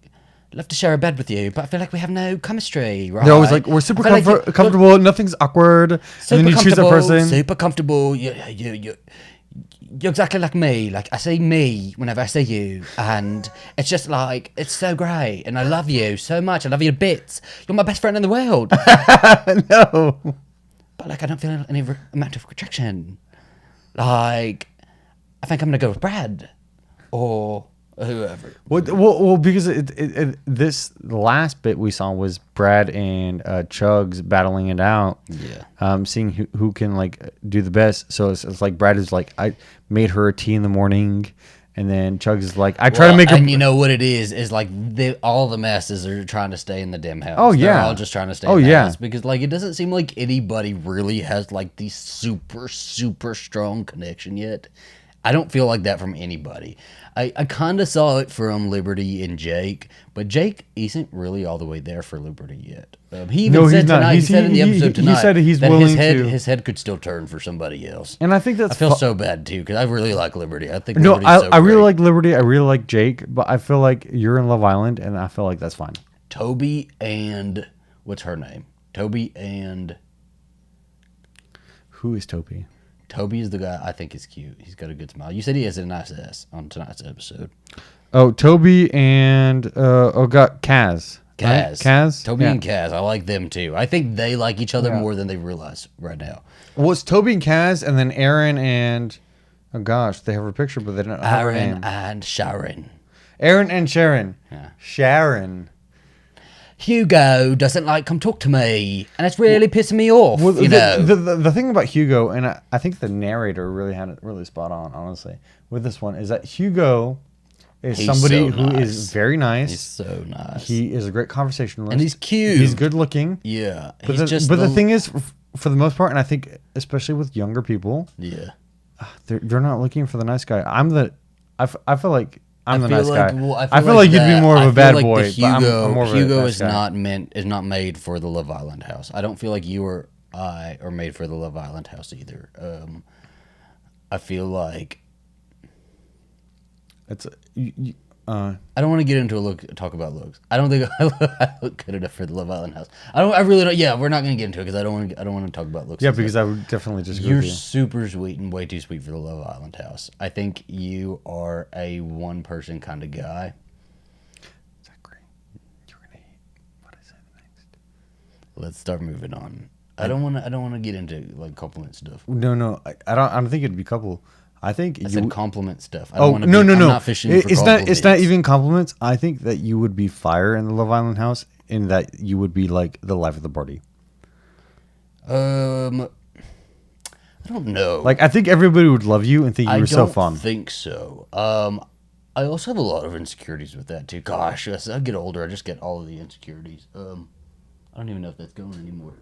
Speaker 1: Love to share a bed with you, but I feel like we have no chemistry, right?
Speaker 2: They're always like, we're super comfortable, nothing's awkward, and then you choose a person.
Speaker 1: Super comfortable, you're exactly like me. Like, I say me whenever I say you, and it's just like, it's so great, and I love you so much, I love you to bits. You're my best friend in the world.
Speaker 2: No.
Speaker 1: But, like, I don't feel any amount of attraction. Like, I think I'm going to go with Brad, or... whoever.
Speaker 2: Well, because this last bit we saw was Brad and Chugs battling it out.
Speaker 1: Yeah.
Speaker 2: Seeing who can like do the best. So it's like Brad is like, I made her a tea in the morning, and then Chugs is like, I try to make her.
Speaker 1: And you know what it is like all the masses are trying to stay in the dim house.
Speaker 2: Oh yeah,
Speaker 1: they're all just trying to stay. In the house because like it doesn't seem like anybody really has like the super strong connection yet. I don't feel like that from anybody. I kind of saw it from Liberty and Jake, but Jake isn't really all the way there for Liberty yet. He even said tonight. He said in the episode tonight.
Speaker 2: He said he's willing to.
Speaker 1: His head could still turn for somebody else.
Speaker 2: And I think that's.
Speaker 1: I feel so bad too because I really like Liberty. I think
Speaker 2: I really like Liberty. I really like Jake, but I feel like you're in Love Island, and I feel like that's fine.
Speaker 1: Toby and what's her name? Toby and.
Speaker 2: Who is Toby?
Speaker 1: Toby is the guy I think is cute. He's got a good smile. You said he has a nice ass on tonight's episode.
Speaker 2: Oh, Toby and Kaz. Right? Kaz.
Speaker 1: Toby and Kaz. I like them too. I think they like each other more than they realize right now.
Speaker 2: Well, it's Toby and Kaz, and then Aaron and they have a picture, but they don't have her name.
Speaker 1: Aaron and Sharon.
Speaker 2: Aaron and Sharon.
Speaker 1: Yeah.
Speaker 2: Sharon.
Speaker 1: Hugo doesn't like come talk to me, and it's really pissing me off.
Speaker 2: Well,
Speaker 1: the
Speaker 2: the thing about Hugo, and I think the narrator really had it really spot on, honestly, with this one, is that Hugo is somebody who is very nice.
Speaker 1: He's so nice.
Speaker 2: He is a great conversationalist,
Speaker 1: and he's cute.
Speaker 2: He's good looking.
Speaker 1: Yeah,
Speaker 2: but the thing is, for the most part, and I think especially with younger people, they're not looking for the nice guy. I feel like. I'm the nice guy.
Speaker 1: Well,
Speaker 2: I feel like you'd be more of a bad boy.
Speaker 1: Hugo is not made for the Love Island house. I don't feel like you or I are made for the Love Island house either. I feel like
Speaker 2: it's.
Speaker 1: I don't want to get into talk about looks. I don't think I look good enough for the Love Island house. I really don't. Yeah, we're not going to get into it because I don't want to talk about looks.
Speaker 2: Yeah, because I would definitely just.
Speaker 1: You're super sweet and way too sweet for the Love Island house. I think you are a one person kind of guy.
Speaker 2: Zachary, you're gonna hate what I said next.
Speaker 1: Let's start moving on. I don't want to get into like compliment stuff.
Speaker 2: No, I don't think it'd be couple. I think
Speaker 1: I said compliment stuff.
Speaker 2: No. I'm not fishing for compliments. It's not even compliments. I think that you would be fire in the Love Island house, in that you would be like the life of the party.
Speaker 1: I don't know.
Speaker 2: Like I think everybody would love you and think you were so fun.
Speaker 1: I don't think so. I also have a lot of insecurities with that too. Gosh, as I get older, I just get all of the insecurities. I don't even know if that's going anymore.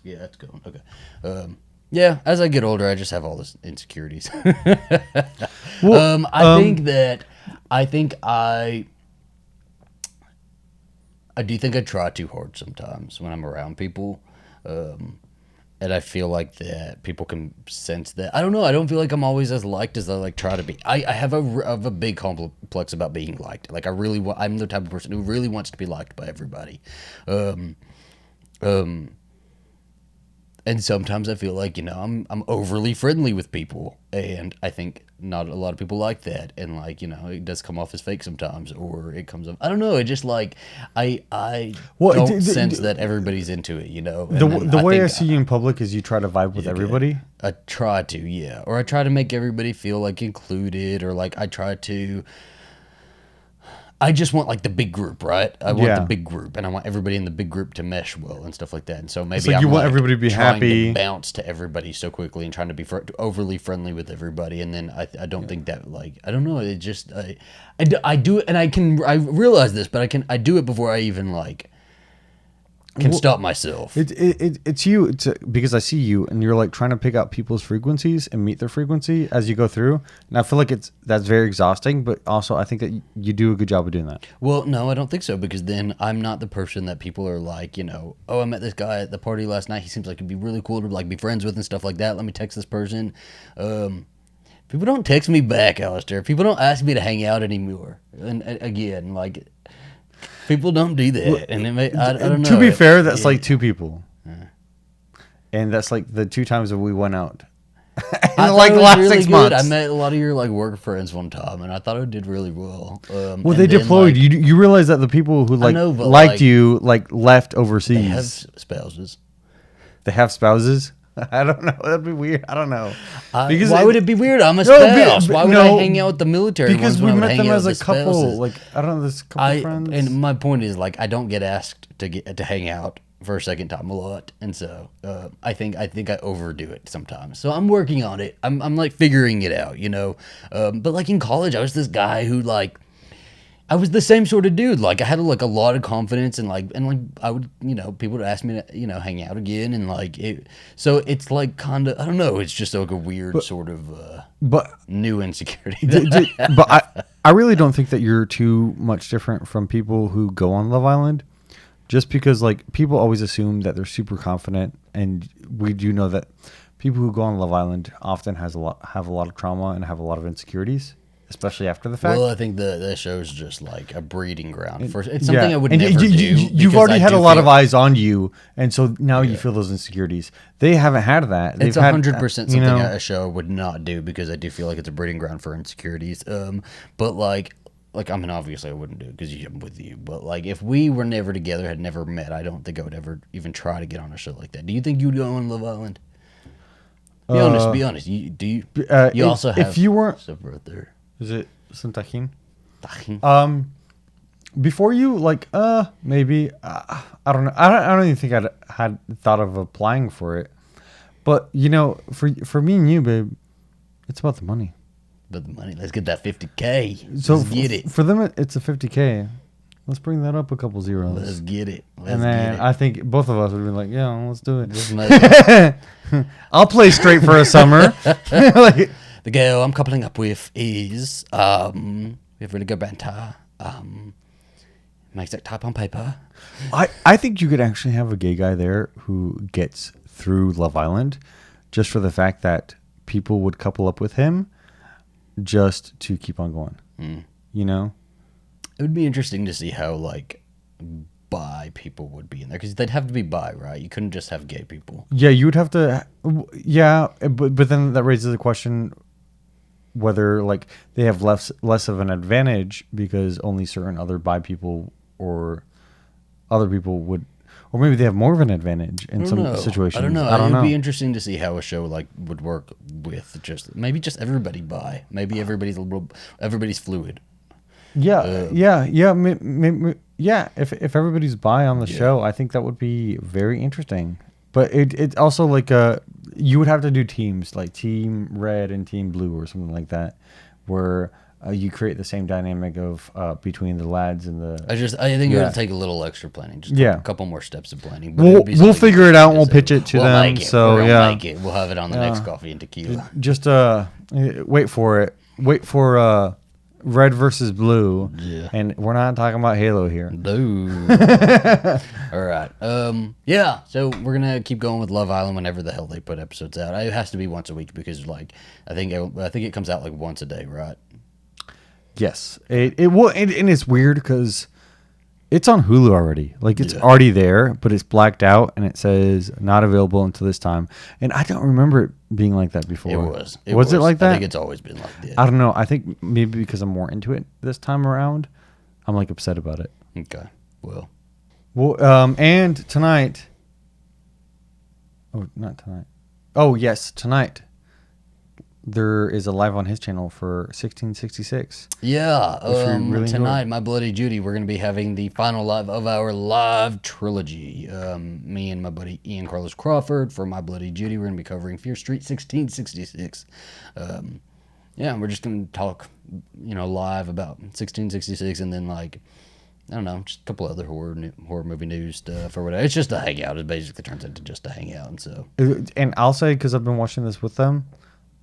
Speaker 1: Yeah, that's going. Okay. Yeah, as I get older, I just have all this insecurities.
Speaker 2: Well,
Speaker 1: I do think I try too hard sometimes when I'm around people. And I feel like that people can sense that. I don't know. I don't feel like I'm always as liked as I like try to be. I have a big complex about being liked. Like I'm the type of person who really wants to be liked by everybody. And sometimes I feel like, I'm overly friendly with people, and I think not a lot of people like that, and like, it does come off as fake sometimes, or it comes off, I don't know, it just like I don't sense that everybody's into it,
Speaker 2: The way I see you in public is you try to vibe with everybody.
Speaker 1: I try to, yeah, or I try to make everybody feel like included, or like I just want like the big group, right? I want the big group, and I want everybody in the big group to mesh well and stuff like that. And so maybe
Speaker 2: you want everybody to be happy,
Speaker 1: to bounce to everybody so quickly, and trying to be overly friendly with everybody. And then I don't think that, like, I don't know. It just I do it, and I realize this, but I do it before I even like can stop myself.
Speaker 2: It's you. It's because I see you, and you're like trying to pick out people's frequencies and meet their frequency as you go through. And I feel like that's very exhausting, but also I think that you do a good job of doing that.
Speaker 1: Well, no, I don't think so, because then I'm not the person that people are like, oh, I met this guy at the party last night. He seems like he'd be really cool to like be friends with and stuff like that. Let me text this person. People don't text me back, Alastair. People don't ask me to hang out anymore. And again, like, people don't do that, and I don't know.
Speaker 2: To be fair, that's like two people, and that's like the 2 times that we went out. In like the last really 6 months,
Speaker 1: I met a lot of your like work friends one time, and I thought I did really well.
Speaker 2: Well, they deployed. Like, you realize that the people who liked you like left overseas.
Speaker 1: They have spouses.
Speaker 2: They have spouses. I don't know. That'd be weird. I don't know.
Speaker 1: Because why would it be weird? I'm a spouse. Why would I hang out with the military?
Speaker 2: Because we met them as a couple. Spouses? Like, I don't know. This couple friends.
Speaker 1: And my point is, like, I don't get asked to hang out for a second time a lot, and so I think I overdo it sometimes. So I'm working on it. I'm like figuring it out, But like in college, I was this guy who like. I was the same sort of dude. Like, I had like a lot of confidence, and I would, people would ask me to, hang out again, and like it. So it's like kind of, I don't know. It's just like a weird sort of, new insecurity.
Speaker 2: But I really don't think that you're too much different from people who go on Love Island, just because like people always assume that they're super confident, and we do know that people who go on Love Island often have a lot of trauma and have a lot of insecurities. Especially after the fact.
Speaker 1: Well, I think the show's just like a breeding ground. It's something I would never do.
Speaker 2: You've already had a lot of eyes on you, and so now you feel those insecurities. They haven't had that.
Speaker 1: It's 100% something a show would not do, because I do feel like it's a breeding ground for insecurities. But like I mean, obviously I wouldn't do it because I'm with you. But like, if we were never together, had never met, I don't think I would ever even try to get on a show like that. Do you think you'd go on Love Island? Be honest. You also have
Speaker 2: if you weren't
Speaker 1: stuff right there.
Speaker 2: Is it some tajin?
Speaker 1: Tajin.
Speaker 2: Before you, like, maybe, I don't know. I don't even think I'd had thought of applying for it. But, for me and you, babe, it's about the money.
Speaker 1: But the money, let's get that $50K.
Speaker 2: So
Speaker 1: let's get it.
Speaker 2: For them, it's a $50K. Let's bring that up a couple zeros.
Speaker 1: Let's get it.
Speaker 2: I think both of us would be like, yeah, let's do it. I'll play straight for a summer.
Speaker 1: Like, the girl I'm coupling up with is, we have really good banter, makes that type on paper.
Speaker 2: I think you could actually have a gay guy there who gets through Love Island just for the fact that people would couple up with him just to keep on going. It
Speaker 1: would be interesting to see how, like, bi people would be in there, because they'd have to be bi, right? You couldn't just have gay people.
Speaker 2: Yeah, you would have to. Yeah, but then that raises the question whether like they have less of an advantage because only certain other bi people or other people would, or maybe they have more of an advantage in some situations.
Speaker 1: I don't know. It would be interesting to see how a show like would work with just everybody bi. Maybe everybody's fluid.
Speaker 2: Yeah. If everybody's bi on the show, I think that would be very interesting. But it's also like you would have to do teams, like Team Red and Team Blue or something like that, where you create the same dynamic of between the lads and the.
Speaker 1: I think it would take a little extra planning, just a couple more steps of planning.
Speaker 2: But we'll figure it out. And we'll pitch it to them. So
Speaker 1: we'll make it. We'll have it on the next Coffee and Tequila.
Speaker 2: Just wait for it. Wait for red versus blue.
Speaker 1: Yeah.
Speaker 2: And we're not talking about Halo here.
Speaker 1: Dude. All right. Yeah. So we're gonna keep going with Love Island whenever the hell they put episodes out. It has to be once a week because, like, I think it comes out like once a day, right?
Speaker 2: Yes. It will, and it's weird because it's on Hulu already. Like, it's already there, but it's blacked out and it says not available until this time. And I don't remember it being like that before.
Speaker 1: It was.
Speaker 2: Was it like that?
Speaker 1: I think it's always been like that.
Speaker 2: I don't know. I think maybe because I'm more into it this time around, I'm like upset about it.
Speaker 1: Okay. Well,
Speaker 2: and tonight. Oh, not tonight. Oh, yes, tonight. There is a live on his channel for 1666.
Speaker 1: yeah.
Speaker 2: Really
Speaker 1: Tonight,
Speaker 2: enjoyed.
Speaker 1: My Bloody Judy, we're going to be having the final live of our live trilogy. Me and my buddy Ian Carlos Crawford for My Bloody Judy. We're going to be covering Fear Street 1666. Yeah, we're just going to talk, live about 1666 and then, like, I don't know, just a couple other horror movie news stuff or whatever. It's just a hangout. It basically turns into just a hangout. And so,
Speaker 2: And I'll say, because I've been watching this with them,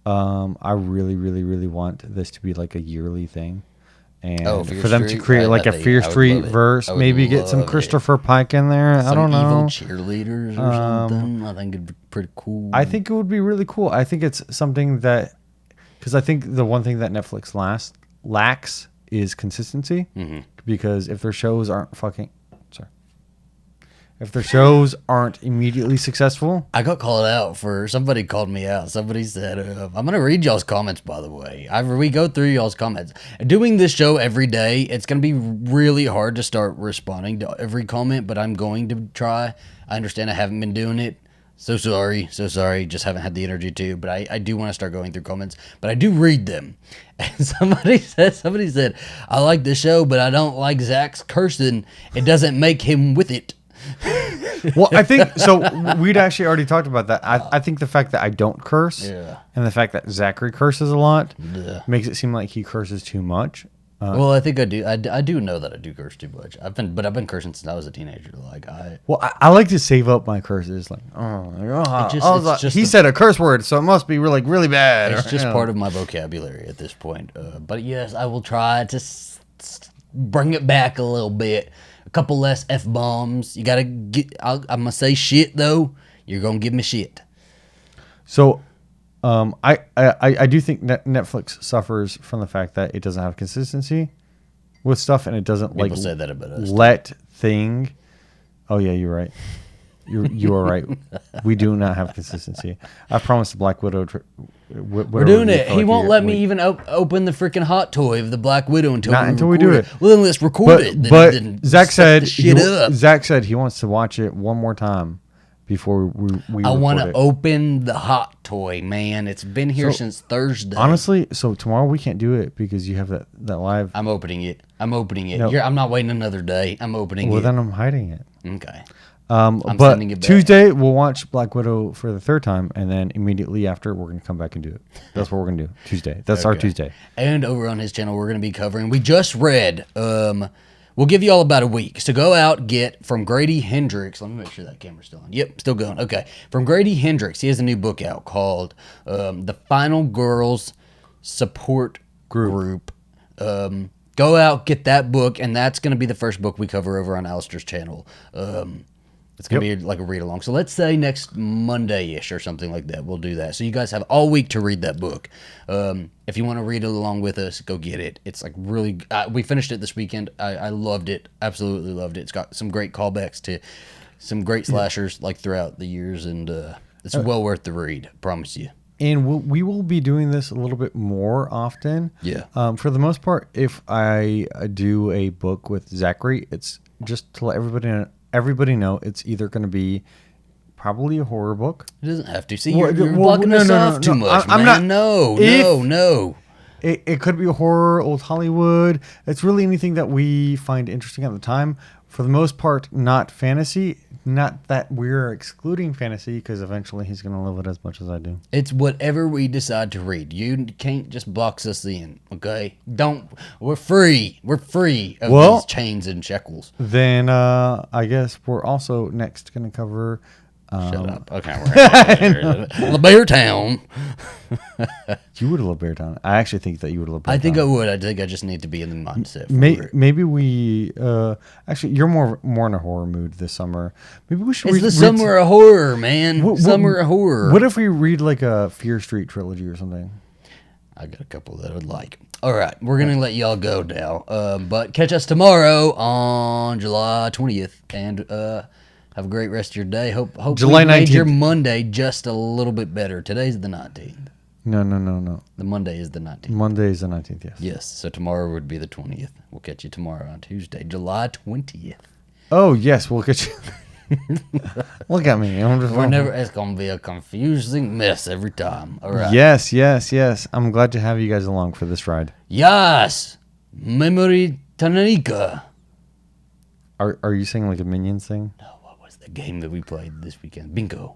Speaker 2: I really, really, really want this to be like a yearly thing. And for them to create like a Fear Street verse, maybe get some Christopher Pike in there. I don't know.
Speaker 1: Some evil cheerleaders or something. I think it'd be pretty cool.
Speaker 2: I think it would be really cool. I think it's something that, because I think the one thing that Netflix lacks is consistency. Mm-hmm. Because if their shows aren't immediately successful.
Speaker 1: I got called out somebody called me out. Somebody said, I'm going to read y'all's comments, by the way. We go through y'all's comments. Doing this show every day, it's going to be really hard to start responding to every comment, but I'm going to try. I understand I haven't been doing it. So sorry. Just haven't had the energy to, but I do want to start going through comments, but I do read them. And somebody said, I like the show, but I don't like Zach's cursing. It doesn't make him with it.
Speaker 2: Well, I think so. We'd actually already talked about that. I think the fact that I don't curse, and the fact that Zachary curses a lot, makes it seem like he curses too much.
Speaker 1: Well, I think I do. I do know that I do curse too much. I've been cursing since I was a teenager. Like
Speaker 2: I like to save up my curses. Like, he said a curse word, so it must be really, really bad.
Speaker 1: It's just part of my vocabulary at this point. But yes, I will try to bring it back a little bit. A couple less F-bombs. You gotta get. I'm gonna say shit though. You're gonna give me shit.
Speaker 2: So, I do think Netflix suffers from the fact that it doesn't have consistency with stuff, and it doesn't
Speaker 1: People say that about us.
Speaker 2: let thing. Oh yeah, you're right. You are right. We do not have consistency. I promised the Black Widow.
Speaker 1: We're doing it. He won't let me even open the freaking hot toy of the Black Widow until
Speaker 2: we do it.
Speaker 1: Well, then let's record it.
Speaker 2: But Zach said Zach said he wants to watch it one more time before we
Speaker 1: I want to open the hot toy, man. It's been here since Thursday.
Speaker 2: Honestly, so tomorrow we can't do it because you have that live.
Speaker 1: I'm opening it. No. I'm not waiting another day. I'm opening it.
Speaker 2: Well, then I'm hiding it.
Speaker 1: Okay.
Speaker 2: But Tuesday we'll watch Black Widow for the third time, and then immediately after we're gonna come back and do it. That's what we're gonna do Tuesday. That's our Tuesday.
Speaker 1: And over on his channel, we're gonna be covering. We just read. We'll give you all about a week. So go out, get from Grady Hendrix. Let me make sure that camera's still on. Yep, still going. Okay. From Grady Hendrix, he has a new book out called The Final Girls Support Group. Go out, get that book, and that's going to be the first book we cover over on Alastair's channel. It's going to be like a read-along. So let's say next Monday-ish or something like that. We'll do that. So you guys have all week to read that book. If you want to read it along with us, go get it. It's like really... we finished it this weekend. I loved it. Absolutely loved it. It's got some great callbacks to some great slashers like throughout the years, and it's well worth the read. I promise you.
Speaker 2: And we will be doing this a little bit more often.
Speaker 1: Yeah.
Speaker 2: For the most part, if I do a book with Zachary, it's just to let everybody know it's either going to be probably a horror book.
Speaker 1: It doesn't have to. See, you're blocking us off too much, man. I'm not. No.
Speaker 2: It could be a horror, old Hollywood. It's really anything that we find interesting at the time. For the most part, not fantasy. Not that we're excluding fantasy, because eventually he's going to love it as much as I do.
Speaker 1: It's whatever we decide to read. You can't just box us in, okay? We're free. We're free of these chains and shackles.
Speaker 2: Then I guess we're also next going to cover...
Speaker 1: Shut up. Okay, we're the Bear Town.
Speaker 2: You would love Bear Town. I actually think that you would love Bear Town.
Speaker 1: I think I would. I think I just need to be in the mindset.
Speaker 2: Maybe we. Actually, you're more in a horror mood this summer. Maybe we should.
Speaker 1: It's the summer of horror, man. Summer of horror.
Speaker 2: What if we read like a Fear Street trilogy or something?
Speaker 1: I got a couple that I would like. All right, we're gonna let y'all go now. But catch us tomorrow on July 20th, and have a great rest of your day. Hope
Speaker 2: July
Speaker 1: we made
Speaker 2: 19th.
Speaker 1: your Monday just a little bit better. Today's the 19th.
Speaker 2: No.
Speaker 1: The Monday is the 19th.
Speaker 2: Monday is the 19th. Yes.
Speaker 1: Yes. So tomorrow would be the 20th. We'll catch you tomorrow on Tuesday, July 20th.
Speaker 2: Oh yes, we'll get you. Look at me.
Speaker 1: It's gonna be a confusing mess every time. All right.
Speaker 2: Yes. I'm glad to have you guys along for this ride.
Speaker 1: Yes. Memory Tanika.
Speaker 2: Are you saying like a Minions thing?
Speaker 1: No, what was the game that we played this weekend? Bingo.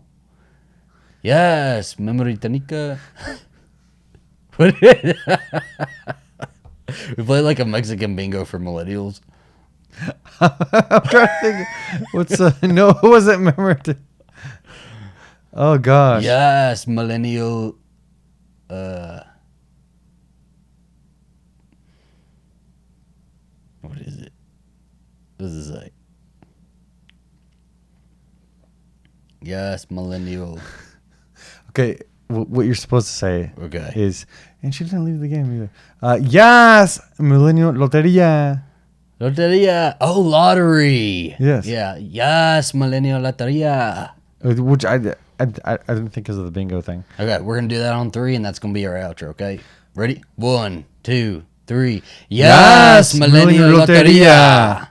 Speaker 1: Yes, Memory Tanika. What is it? We played like a Mexican bingo for millennials.
Speaker 2: I'm trying to think. What's no? What was it? Remember? Oh gosh.
Speaker 1: Yes, millennial. What is it? What does it say? Yes, millennial.
Speaker 2: Okay, what you're supposed to say is, and she didn't leave the game either. Yes, millennial loteria.
Speaker 1: Loteria. Oh, lottery.
Speaker 2: Yes.
Speaker 1: Yeah. Yes, millennial loteria.
Speaker 2: Which I didn't think because of the bingo thing.
Speaker 1: Okay, we're gonna do that on 3, and that's gonna be our outro. Okay, ready? 1, 2, 3. Yes, millennial loteria.